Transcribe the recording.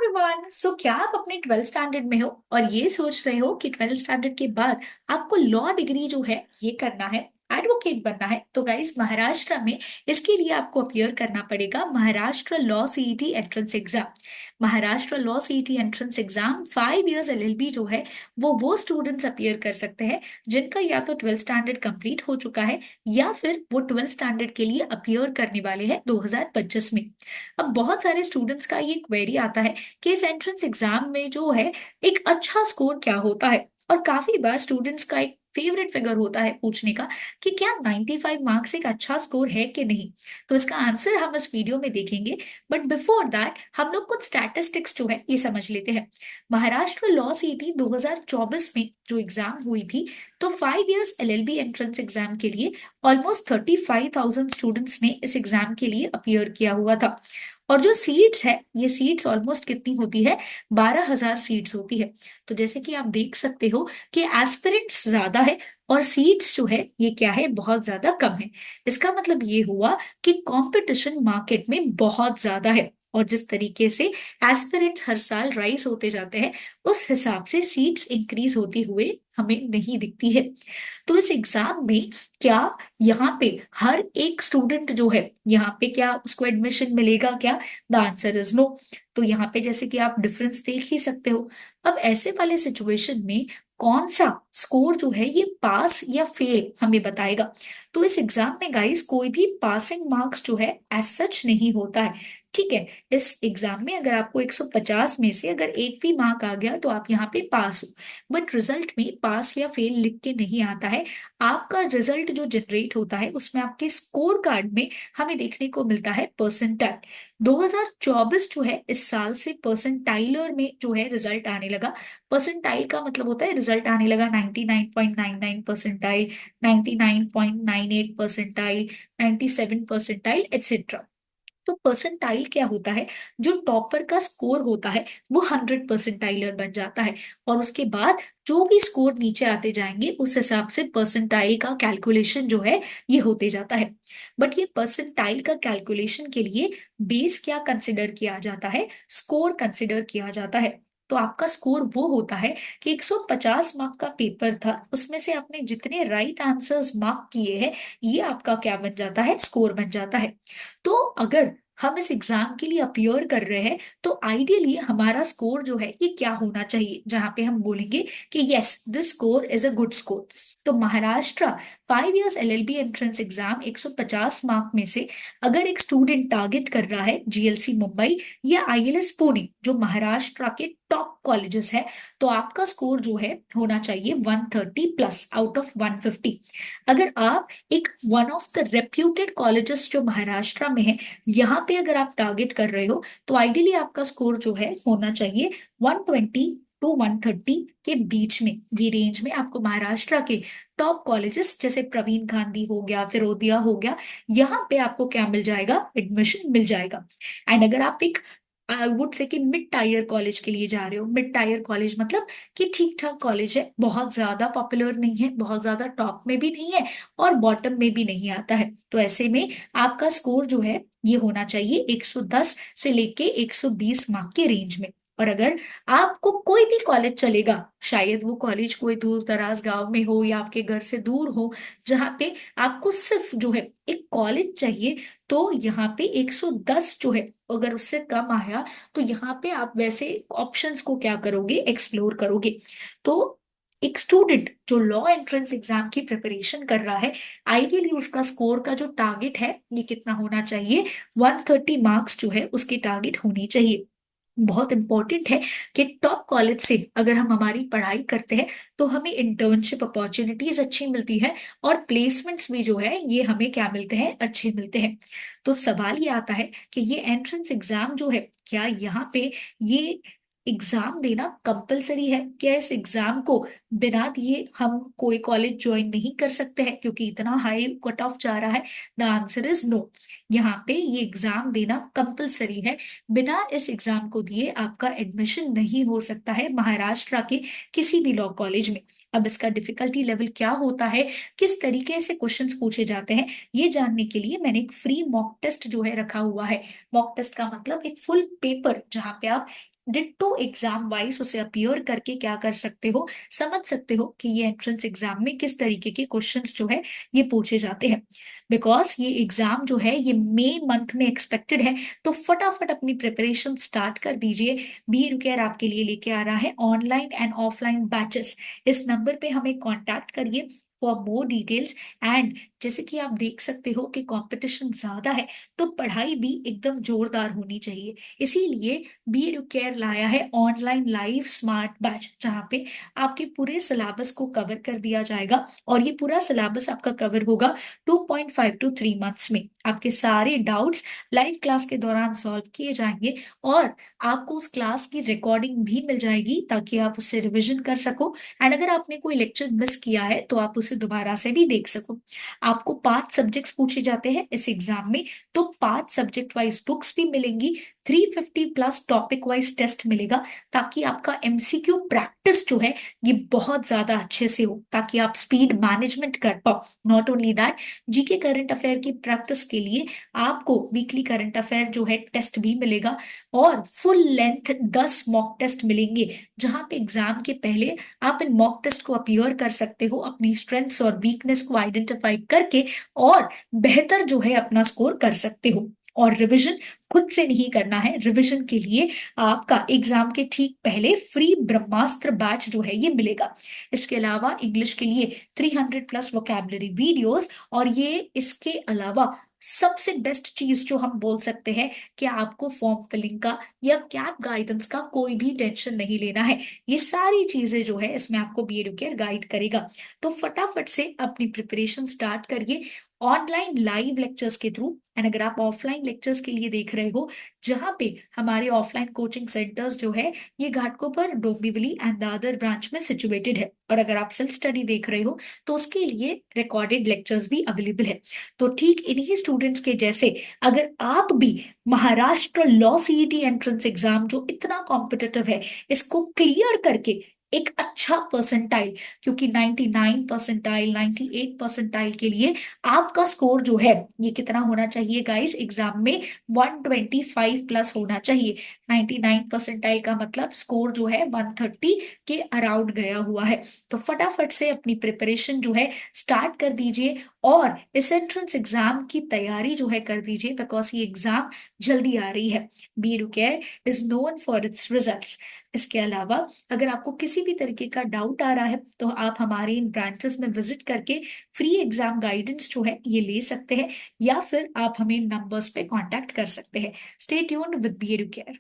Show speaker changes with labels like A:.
A: Everyone. क्या आप अपने 12th स्टैंडर्ड में हो और ये सोच रहे हो कि 12th स्टैंडर्ड के बाद आपको लॉ डिग्री जो है ये करना है, एडवोकेट बनना है? तो गाइस, महाराष्ट्र में इसके लिए आपको अपियर करना पड़ेगा Maharashtra law CET entrance exam. Maharashtra law CET entrance exam 5 years LLB जो है वो स्टूडेंट्स अपियर कर सकते हैं जिनका या तो 12th स्टैंडर्ड कंप्लीट हो चुका है या फिर वो 12th स्टैंडर्ड के लिए अपियर करने वाले हैं 2025 में। अब बहुत सारे स्टूडेंट्स का ये क्वेरी आता है कि इस एंट्रेंस एग्जाम में जो है एक अच्छा स्कोर क्या होता है, और काफी बार स्टूडेंट्स का एक फेवरेट फिगर होता है पूछने का कि क्या 95 मार्क्स एक अच्छा स्कोर है कि नहीं। तो इसका आंसर हम इस वीडियो में देखेंगे, बट बिफोर दैट हम लोग कुछ स्टैटिस्टिक्स जो है ये समझ लेते हैं। महाराष्ट्र लॉ सीटी 2024 में जो एग्जाम हुई थी, तो 5 इयर्स एलएलबी एंट्रेंस एग्जाम के लिए ऑलमोस्ट 35,000 स्टूडेंट्स ने इस एग्जाम के लिए अपियर किया हुआ था। और जो सीट्स है, ये सीट्स ऑलमोस्ट कितनी होती है? 12,000 सीट्स होती है। तो जैसे कि आप देख सकते हो कि एस्पिरेंट्स ज्यादा है और सीट्स जो है ये क्या है, बहुत ज्यादा कम है। इसका मतलब ये हुआ कि कंपटीशन मार्केट में बहुत ज्यादा है, और जिस तरीके से एस्पिरेंट्स हर साल राइज होते जाते हैं उस हिसाब से सीट्स इंक्रीज होती हुए हमें नहीं दिखती है। तो इस एग्जाम में क्या यहाँ पे हर एक स्टूडेंट जो है, यहाँ पे क्या उसको एडमिशन मिलेगा क्या? The answer is no. तो यहाँ पे जैसे कि आप डिफरेंस देख ही सकते हो। अब ऐसे वाले सिचुएशन में कौन सा स्कोर जो है ये पास या फेल हमें बताएगा। तो इस एग्जाम में गाइस कोई भी पासिंग मार्क्स जो है एज सच नहीं होता है। ठीक है, इस एग्जाम में अगर आपको 150 में से अगर एक भी मार्क आ गया तो आप यहाँ पे पास हो, बट रिजल्ट में पास या फेल लिख के नहीं आता है। आपका रिजल्ट जो जनरेट होता है उसमें आपके स्कोर कार्ड में हमें देखने को मिलता है परसेंटाइल। 2024 जो है इस साल से परसेंटाइलर में जो है रिजल्ट आने लगा। परसेंटाइल का मतलब होता है रिजल्ट आने लगा 99.99 परसेंटाइल, 99.98 परसेंटाइल, 97 परसेंटाइल एक्सेट्रा। तो परसेंटाइल क्या होता है? जो टॉपर का स्कोर होता है वो 100 परसेंटाइलर बन जाता है, और उसके बाद जो भी स्कोर नीचे आते जाएंगे उस हिसाब से परसेंटाइल का कैलकुलेशन जो है ये होते जाता है। बट ये परसेंटाइल का कैलकुलेशन के लिए बेस क्या कंसिडर किया जाता है? स्कोर कंसिडर किया जाता है। तो आपका स्कोर वो होता है कि 150 मार्क का पेपर था, उसमें से आपने जितने राइट आंसर्स मार्क किए हैं ये आपका क्या बन जाता है? स्कोर बन जाता है। तो अगर हम इस एग्जाम के लिए अपियर कर रहे हैं तो आइडियली हमारा स्कोर जो है ये क्या होना चाहिए, जहां पे हम बोलेंगे कि yes this score is a good score. तो Maharashtra 5 years LLB entrance exam 150 mark में से अगर एक स्टूडेंट टारगेट कर रहा है जीएलसी मुंबई या आईएलएस पुणे जो महाराष्ट्र के टॉप कॉलेजेस है, तो आपका स्कोर जो है होना चाहिए 130 प्लस आउट ऑफ 150। अगर आप एक one of the reputed colleges जो महाराष्ट्र में है यहाँ पे अगर आप टारगेट कर रहे हो, तो आइडियली आपका स्कोर जो है होना चाहिए 120 टू 130 के बीच में। ये रेंज में आपको महाराष्ट्र के टॉप कॉलेजेस जैसे प्रवीण गांधी हो गया, फिरोदिया हो गया, यहाँ पे आपको क्या मिल जाएगा? एडमिशन मिल जाएगा। एंड अगर आप एक आई वुड से कि मिड टायर कॉलेज के लिए जा रहे हो, मिड टायर कॉलेज मतलब कि ठीक ठाक कॉलेज है, बहुत ज्यादा पॉपुलर नहीं है, बहुत ज्यादा टॉप में भी नहीं है और बॉटम में भी नहीं आता है, तो ऐसे में आपका स्कोर जो है ये होना चाहिए 110 से लेके 120 मार्क के रेंज में। और अगर आपको कोई भी कॉलेज चलेगा, शायद वो कॉलेज कोई दूर दराज गांव में हो या आपके घर से दूर हो, जहाँ पे आपको सिर्फ जो है एक कॉलेज चाहिए, तो यहाँ पे 110 जो है अगर उससे कम आया तो यहाँ पे आप वैसे ऑप्शंस को क्या करोगे? एक्सप्लोर करोगे। तो एक स्टूडेंट जो लॉ एंट्रेंस एग्जाम की प्रिपरेशन कर रहा है, आइडियली उसका स्कोर का जो टारगेट है ये कितना होना चाहिए? 130 मार्क्स जो है उसकी टारगेट होनी चाहिए। बहुत इंपॉर्टेंट है कि टॉप कॉलेज से अगर हम हमारी पढ़ाई करते हैं तो हमें इंटर्नशिप अपॉर्चुनिटीज अच्छी मिलती है, और प्लेसमेंट्स भी जो है ये हमें क्या मिलते हैं? अच्छे मिलते हैं। तो सवाल ये आता है कि ये एंट्रेंस एग्जाम जो है, क्या यहाँ पे ये एग्जाम देना कंपलसरी है? क्या इस एग्जाम को बिना दिए हम कोई कॉलेज ज्वाइन नहीं कर सकते हैं क्योंकि इतना हाई कट ऑफ जा रहा है? The answer is no. यहाँ पे ये एग्जाम देना कंपलसरी है। बिना इस एग्जाम को दिए आपका एडमिशन नहीं हो सकता है महाराष्ट्र के किसी भी लॉ कॉलेज में। अब इसका डिफिकल्टी लेवल क्या होता है, किस तरीके से क्वेश्चंस पूछे जाते हैं, ये जानने के लिए मैंने एक फ्री मॉक टेस्ट जो है रखा हुआ है। मॉक टेस्ट का मतलब एक फुल पेपर जहाँ पे आप डिट्टो एग्जाम वाइज उसे अपीयर करके क्या कर सकते हो, समझ सकते हो कि ये एंट्रेंस एग्जाम में किस तरीके के क्वेश्चंस जो है ये पूछे जाते हैं। बिकॉज ये एग्जाम जो है ये मई मंथ में एक्सपेक्टेड है, तो फटाफट अपनी प्रिपरेशन स्टार्ट कर दीजिए। बी एडुकेयर आपके लिए लेके आ रहा है ऑनलाइन एंड ऑफलाइन बैचेस। इस नंबर पे हमें कांटेक्ट करिए फॉर मोर डिटेल्स। एंड जैसे कि आप देख सकते हो कि कंपटीशन ज्यादा है, तो पढ़ाई भी एकदम जोरदार होनी चाहिए। इसीलिए बी एडुकेयर लाया है ऑनलाइन लाइव स्मार्ट बैच, जहाँ पे आपके पूरे सिलेबस को कवर कर दिया जाएगा। और ये पूरा सिलेबस आपका कवर होगा 2.5 to 3 मंथ्स में। आपके सारे डाउट्स लाइव क्लास के दौरान सॉल्व किए जाएंगे, और आपको उस क्लास की रिकॉर्डिंग भी मिल जाएगी ताकि आप उससे रिवीजन कर सको। एंड अगर आपने कोई लेक्चर मिस किया है तो आप उसे दोबारा से भी देख सको। आपको 5 सब्जेक्ट्स पूछे जाते हैं इस एग्जाम में, तो 5 सब्जेक्ट वाइज बुक्स भी मिलेंगी। 350 प्लस टॉपिक वाइज टेस्ट मिलेगा, ताकि आपका एमसीक्यू प्रैक्टिस जो है ये बहुत ज्यादा अच्छे से हो, ताकि आप स्पीड मैनेजमेंट कर पाओ। Not only that, GK current affair की प्रैक्टिस के लिए आपको वीकली करंट अफेयर जो है टेस्ट भी मिलेगा, और फुल लेंथ 10 मॉक टेस्ट मिलेंगे, जहां पे एग्जाम के पहले आप इन मॉक टेस्ट को अपीयर कर सकते हो, अपनी स्ट्रेंथ्स और वीकनेस को आइडेंटिफाई करके, और बेहतर जो है अपना स्कोर कर सकते हो। और रिवीजन खुद से नहीं करना है, रिवीजन के लिए आपका एग्जाम के ठीक पहले फ्री ब्रह्मास्त्र बैच जो है ये मिलेगा। इसके अलावा इंग्लिश के लिए 300 प्लस वोकैबुलरी वीडियोस, और ये इसके अलावा सबसे बेस्ट चीज जो हम बोल सकते हैं कि आपको फॉर्म फिलिंग का या कैब गाइडेंस का कोई भी टेंशन नहीं लेना है। ये सारी चीजें जो है इसमें आपको बी एडुकेयर गाइड करेगा। तो फटाफट से अपनी प्रिपरेशन स्टार्ट करिए ऑनलाइन लाइव लेक्चर्स के थ्रू। एंड अगर आप ऑफलाइन लेक्चर्स के लिए देख रहे हो, जहाँ पे हमारे ऑफलाइन कोचिंग सेंटर्स जो है ये घाटकोपर, डोंबिवली एंड दादर ब्रांच में सिचुएटेड है, और अगर आप सेल्फ स्टडी देख रहे हो तो उसके लिए रिकॉर्डेड लेक्चर्स भी अवेलेबल है। तो ठीक इन्हीं स्टूडेंट्स के जैसे अगर आप भी Maharashtra law CET entrance exam जो इतना कॉम्पिटिटिव है इसको क्लियर करके एक अच्छा परसेंटाइल, क्योंकि 99 परसेंटाइल 98 परसेंटाइल के लिए आपका स्कोर जो है ये कितना होना चाहिए गाइस एग्जाम में, 125 प्लस होना चाहिए। 99 परसेंटाइल का मतलब स्कोर जो है 130 के अराउंड गया हुआ है। तो फटाफट से अपनी प्रिपरेशन जो है स्टार्ट कर दीजिए, और इस एंट्रेंस एग्जाम की तैयारी जो है कर दीजिए, बिकॉज ये एग्जाम जल्दी आ रही है। B Educare is known for its results. इसके अलावा अगर आपको किसी भी तरीके का डाउट आ रहा है, तो आप हमारे इन ब्रांचेस में विजिट करके फ्री एग्जाम गाइडेंस जो है ये ले सकते हैं, या फिर आप हमें नंबर्स पे कांटेक्ट कर सकते हैं। Stay tuned with B Educare.